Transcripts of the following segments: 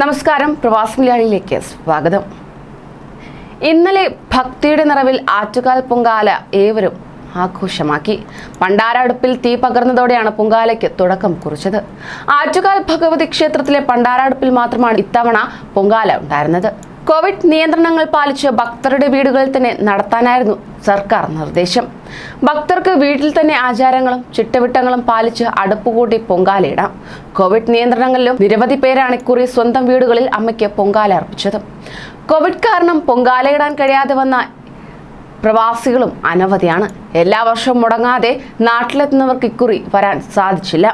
നമസ്കാരം, പ്രവാസി മലയാളിയിലേക്ക് സ്വാഗതം. ഇന്നലെ ഭക്തിയുടെ നിറവിൽ ആറ്റുകാൽ പൊങ്കാല ഏവരും ആഘോഷമാക്കി. പണ്ടാരടുപ്പിൽ തീ പകർന്നതോടെയാണ് പൊങ്കാലയ്ക്ക് തുടക്കം കുറിച്ചത്. ആറ്റുകാൽ ഭഗവതി ക്ഷേത്രത്തിലെ പണ്ടാരടുപ്പിൽ മാത്രമാണ് ഇത്തവണ പൊങ്കാല ഉണ്ടായിരുന്നത്. കോവിഡ് നിയന്ത്രണങ്ങൾ പാലിച്ച് ഭക്തരുടെ വീടുകളിൽ തന്നെ നടത്താനായിരുന്നു സർക്കാർ നിർദ്ദേശം. ഭക്തർക്ക് വീട്ടിൽ തന്നെ ആചാരങ്ങളും ചിട്ടവട്ടങ്ങളും പാലിച്ച് അടുപ്പുകൂട്ടി പൊങ്കാലയിടാം. കോവിഡ് നിയന്ത്രണങ്ങളിലും നിരവധി പേരാണ് ഇക്കുറി സ്വന്തം വീടുകളിൽ അമ്മയ്ക്ക് പൊങ്കാല അർപ്പിച്ചത്. കോവിഡ് കാരണം പൊങ്കാലയിടാൻ കഴിയാതെ വന്ന പ്രവാസികളും അനവധിയാണ്. എല്ലാ വർഷവും മുടങ്ങാതെ നാട്ടിലെത്തുന്നവർക്ക് ഇക്കുറി വരാൻ സാധിച്ചില്ല.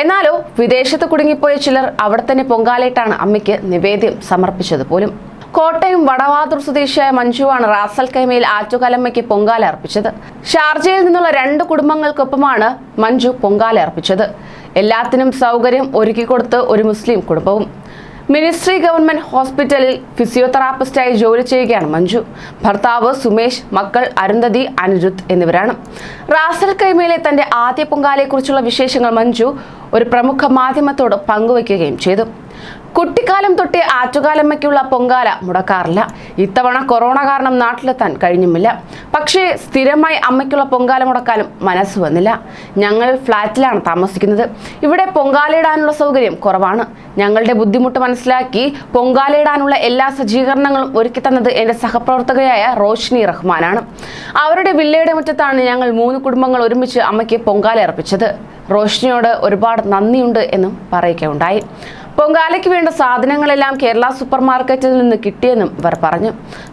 എന്നാലോ വിദേശത്ത് കുടുങ്ങിപ്പോയ ചിലർ അവിടെ തന്നെ പൊങ്കാലയിട്ടാണ് അമ്മയ്ക്ക് നിവേദ്യം സമർപ്പിച്ചത് പോലും. കോട്ടയം വടവാതൂർ സ്വദേശിയായ മഞ്ജുവാണ് റാസൽ കൈമയിൽ ആറ്റുകാലമ്മയ്ക്ക് പൊങ്കാല അർപ്പിച്ചത്. ഷാർജയിൽ നിന്നുള്ള 2 കുടുംബങ്ങൾക്കൊപ്പമാണ് മഞ്ജു പൊങ്കാല അർപ്പിച്ചത്. എല്ലാത്തിനും സൗകര്യം ഒരുക്കിക്കൊടുത്ത് ഒരു മുസ്ലിം കുടുംബവും. മിനിസ്ട്രി ഗവൺമെന്റ് ഹോസ്പിറ്റലിൽ ഫിസിയോതെറാപ്പിസ്റ്റായി ജോലി ചെയ്യുകയാണ് മഞ്ജു. ഭർത്താവ് സുമേഷ്, മക്കൾ അരുന്ധതി, അനിരുദ്ധ് എന്നിവരാണ്. റാസൽ കൈമയിലെ തന്റെ ആദ്യ പൊങ്കാലയെക്കുറിച്ചുള്ള വിശേഷങ്ങൾ മഞ്ജു ഒരു പ്രമുഖ മാധ്യമത്തോട് പങ്കുവയ്ക്കുകയും ചെയ്തു. കുട്ടിക്കാലം തൊട്ടേ ആറ്റുകാലമ്മയ്ക്കുള്ള പൊങ്കാല മുടക്കാറില്ല. ഇത്തവണ കൊറോണ കാരണം നാട്ടിലെത്താൻ കഴിഞ്ഞുമില്ല. പക്ഷേ സ്ഥിരമായി അമ്മയ്ക്കുള്ള പൊങ്കാല മുടക്കാനും മനസ്സ് വന്നില്ല. ഞങ്ങൾ ഫ്ലാറ്റിലാണ് താമസിക്കുന്നത്. ഇവിടെ പൊങ്കാലയിടാനുള്ള സൗകര്യം കുറവാണ്. ഞങ്ങളുടെ ബുദ്ധിമുട്ട് മനസ്സിലാക്കി പൊങ്കാലയിടാനുള്ള എല്ലാ സജ്ജീകരണങ്ങളും ഒരുക്കി തന്നത് എൻ്റെ സഹപ്രവർത്തകയായ റോഷ്നി റഹ്മാനാണ്. അവരുടെ വില്ലയുടെ മുറ്റത്താണ് ഞങ്ങൾ 3 കുടുംബങ്ങൾ ഒരുമിച്ച് അമ്മയ്ക്ക് പൊങ്കാല അർപ്പിച്ചത്. റോഷ്നിയോട് ഒരുപാട് നന്ദിയുണ്ട് എന്നും പറയുകയുണ്ടായി. പൊങ്കാലയ്ക്ക് വേണ്ട സാധനങ്ങളെല്ലാം കേരള സൂപ്പർ മാർക്കറ്റിൽ നിന്ന് കിട്ടിയെന്നും ഇവർ പറഞ്ഞു.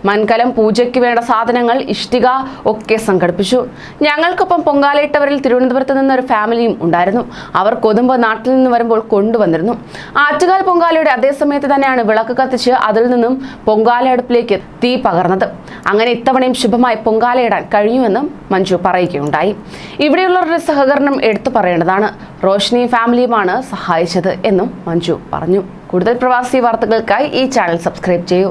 മൺകലം, പൂജയ്ക്ക് വേണ്ട സാധനങ്ങൾ, ഇഷ്ടിക ഒക്കെ സംഘടിപ്പിച്ചു. ഞങ്ങൾക്കൊപ്പം പൊങ്കാലയിട്ടവരിൽ തിരുവനന്തപുരത്ത് നിന്നൊരു ഫാമിലിയും ഉണ്ടായിരുന്നു. അവർ കൊതുമ്പ് നാട്ടിൽ നിന്ന് വരുമ്പോൾ കൊണ്ടുവന്നിരുന്നു. ആറ്റുകാൽ പൊങ്കാലയുടെ അതേ സമയത്ത് തന്നെയാണ് വിളക്ക് കത്തിച്ച് അതിൽ നിന്നും പൊങ്കാല അടുപ്പിലേക്ക് തീ പകർന്നത്. അങ്ങനെ ഇത്തവണയും ശുഭമായി പൊങ്കാലയിടാൻ കഴിഞ്ഞുവെന്നും മഞ്ജു പറയുകയുണ്ടായി. ഇവിടെയുള്ളവരുടെ സഹകരണം എടുത്തു പറയേണ്ടതാണ്. റോഷ്നി ഫാമിലിയുമാണ് സഹായിച്ചത് എന്നും മഞ്ജു പറഞ്ഞു. കൂടുതൽ പ്രവാസി വാർത്തകൾക്കായി ഈ ചാനൽ സബ്സ്ക്രൈബ് ചെയ്യൂ.